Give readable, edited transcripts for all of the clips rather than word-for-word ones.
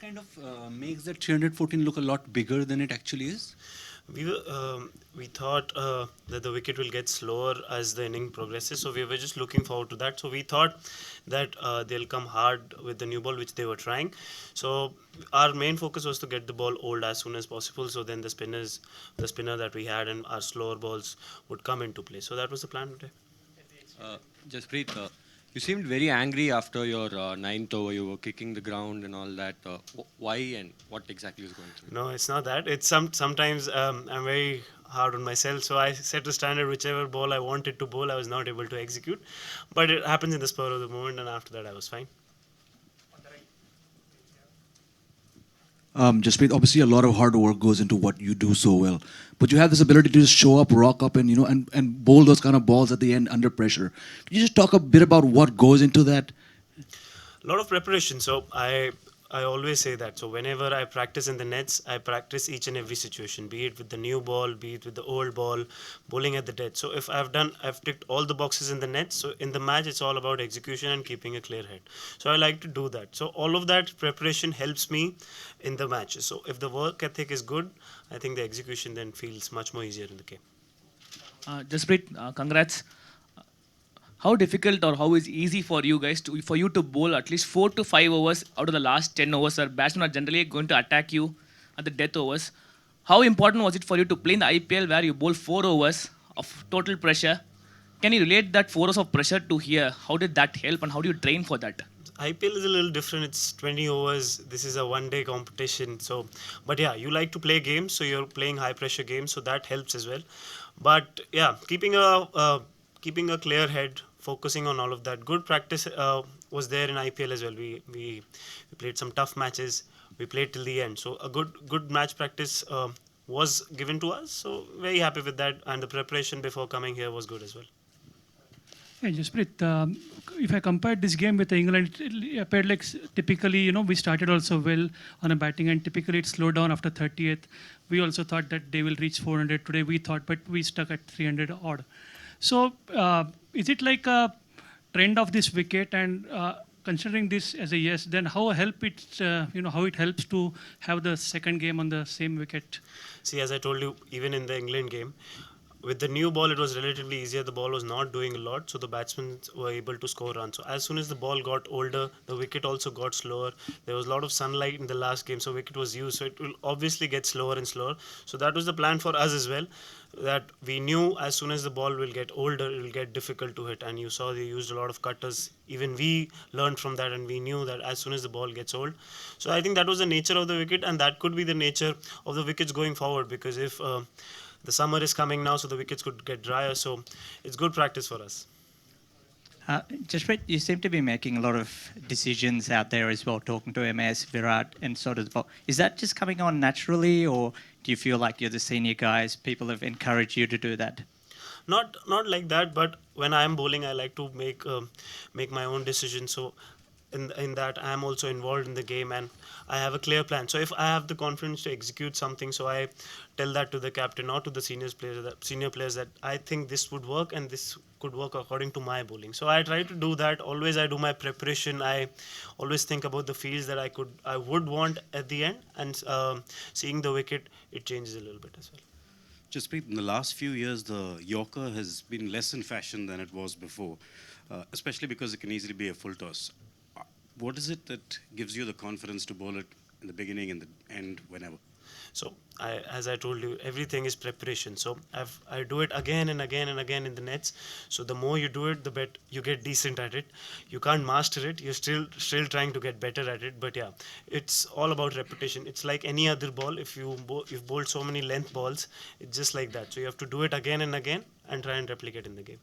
kind of makes that 314 look a lot bigger than it actually is? We thought that the wicket will get slower as the inning progresses, so we were just looking forward to that. So we thought that they'll come hard with the new ball, which they were trying. So our main focus was to get the ball old as soon as possible. So then the spinner that we had, and our slower balls would come into play. So that was the plan today. Jasprit, you seemed very angry after your ninth over. You were kicking the ground and all that. Why and what exactly was going through? No, it's not that. It's sometimes I'm very hard on myself. So I set a standard. Whichever ball I wanted to bowl, I was not able to execute. But it happens in the spur of the moment, and after that, I was fine. Jasprit, obviously a lot of hard work goes into what you do so well, but you have this ability to just show up, rock up, and and bowl those kind of balls at the end under pressure. Can you just talk a bit about what goes into that? A lot of preparation. So I always say that. So whenever I practice in the nets, I practice each and every situation, be it with the new ball, be it with the old ball, bowling at the dead. So if I've ticked all the boxes in the nets. So in the match, it's all about execution and keeping a clear head. So I like to do that. So all of that preparation helps me in the matches. So if the work ethic is good, I think the execution then feels much more easier in the game. Jasprit, congrats. How difficult or how is easy for you guys for you to bowl at least 4 to 5 overs out of the last 10 overs? Where batsmen are generally going to attack you at the death overs. How important was it for you to play in the IPL where you bowl 4 overs of total pressure? Can you relate that 4 hours of pressure to here? How did that help and how do you train for that? IPL is a little different. It's 20 overs. This is a one-day competition. So, but yeah, you like to play games, so you're playing high-pressure games, so that helps as well. But yeah, keeping a clear head, focusing on all of that. Good practice was there in IPL as well. We played some tough matches. We played till the end. So a good match practice was given to us. So very happy with that. And the preparation before coming here was good as well. Hey, Jasprit, if I compared this game with England, it appeared like typically, we started also well on a batting and typically it slowed down after 30th. We also thought that they will reach 400 today, we thought, but we stuck at 300 odd. So is it like a trend of this wicket and considering this as a yes, then how help it, how it helps to have the second game on the same wicket? See, as I told you, even in the England game, with the new ball, it was relatively easier. The ball was not doing a lot, so the batsmen were able to score runs. So as soon as the ball got older, the wicket also got slower. There was a lot of sunlight in the last game, so wicket was used. So it will obviously get slower and slower. So that was the plan for us as well. That we knew as soon as the ball will get older, it will get difficult to hit. And you saw they used a lot of cutters. Even we learned from that, and we knew that as soon as the ball gets old. So I think that was the nature of the wicket, and that could be the nature of the wickets going forward. Because if the summer is coming now, so the wickets could get drier. So it's good practice for us. Jasprit, you seem to be making a lot of decisions out there as well, talking to MS, Virat, and sort of. Is that just coming on naturally, or do you feel like you're the senior guys? People have encouraged you to do that. Not like that, but when I am bowling, I like to make my own decisions. So in that I am also involved in the game and I have a clear plan. So if I have the confidence to execute something, so I tell that to the captain or to the senior players that I think this would work and this could work according to my bowling. So I try to do that. Always I do my preparation. I always think about the fields that I would want at the end, and seeing the wicket, it changes a little bit as well. Jasprit, in the last few years, the Yorker has been less in fashion than it was before, especially because it can easily be a full toss. What is it that gives you the confidence to bowl it in the beginning and the end, whenever? So as I told you, everything is preparation. So I do it again and again and again in the nets. So the more you do it, the better you get decent at it. You can't master it. You're still trying to get better at it. But yeah, it's all about repetition. It's like any other ball. If you've bowled so many length balls, it's just like that. So you have to do it again and again and try and replicate in the game.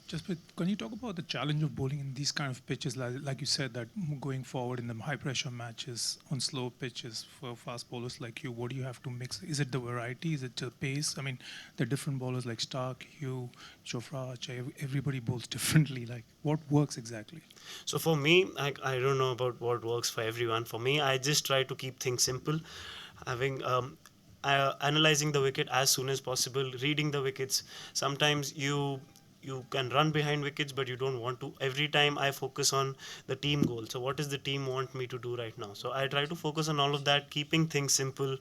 Jasprit, can you talk about the challenge of bowling in these kind of pitches? Like you said, that going forward in the high pressure matches on slow pitches for fast bowlers like you, what do you have to mix? Is it the variety? Is it the pace? I mean, the different bowlers like Stark, you, Chopra, everybody bowls differently. Like, what works exactly? So for me, I don't know about what works for everyone. For me, I just try to keep things simple, having analyzing the wicket as soon as possible, reading the wickets. Sometimes you you can run behind wickets, but you don't want to. Every time I focus on the team goal. So what does the team want me to do right now? So I try to focus on all of that, keeping things simple,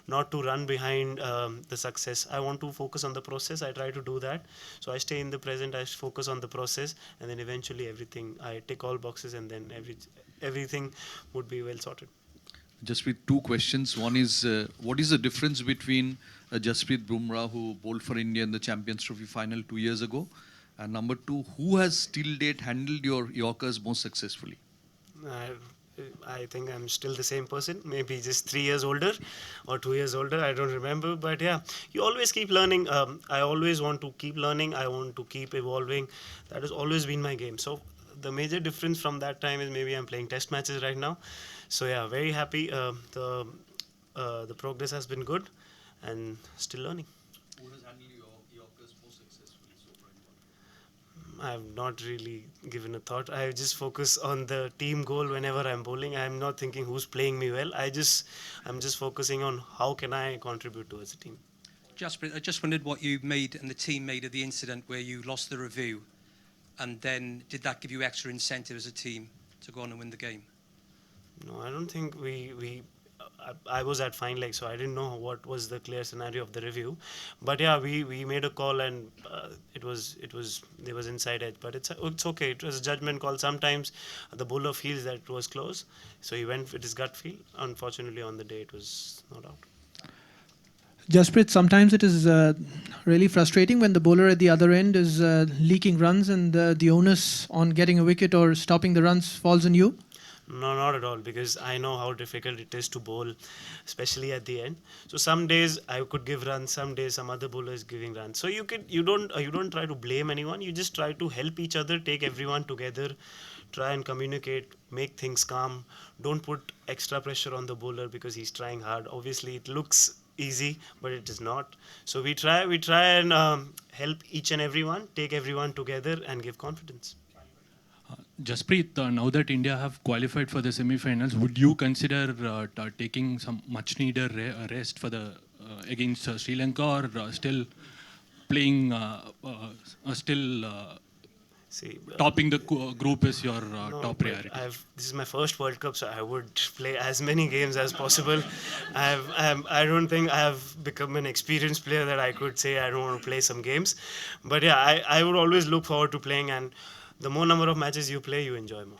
not to run behind the success. I want to focus on the process. I try to do that. So I stay in the present. I focus on the process, and then eventually everything. I tick all boxes, and then everything would be well sorted. Jasprit, two questions. One is, what is the difference between Jasprit Bumrah, who bowled for India in the Champions Trophy final 2 years ago, and number two, who has till date handled your Yorkers most successfully? I think I'm still the same person, maybe just 3 years older or 2 years older, I don't remember. But yeah, you always keep learning. I always want to keep learning. I want to keep evolving. That has always been my game. So the major difference from that time is maybe I'm playing test matches right now. So yeah, very happy. The progress has been good and still learning. Who has handled your Yorkers most successfully so far? I have not really given a thought. I just focus on the team goal whenever I'm bowling. I'm not thinking who's playing me well. I'm just focusing on how can I contribute towards the team. Jasprit, I just wondered what you made and the team made of the incident where you lost the review, and then did that give you extra incentive as a team to go on and win the game? No, I don't think I was at fine leg, so I didn't know what was the clear scenario of the review. But yeah, we made a call, and there was inside edge. But it's okay. It was a judgment call. Sometimes the bowler feels that it was close, so he went with his gut feel. Unfortunately, on the day it was not out. Jasprit, sometimes it is really frustrating when the bowler at the other end is leaking runs, and the onus on getting a wicket or stopping the runs falls on you. No, not at all, because I know how difficult it is to bowl, especially at the end. So some days I could give runs, some days some other bowler is giving runs. So you don't try to blame anyone. You just try to help each other, take everyone together, try and communicate, make things calm. Don't put extra pressure on the bowler because he's trying hard. Obviously, it looks easy, but it is not. So we try and help each and everyone, take everyone together, and give confidence. Jasprit, now that India have qualified for the semi-finals, would you consider taking some much-needed rest for the against Sri Lanka, or still playing, topping the group is your top priority? This is my first World Cup, so I would play as many games as possible. I don't think I have become an experienced player that I could say I don't want to play some games. But yeah, I would always look forward to playing, and the more number of matches you play, you enjoy more.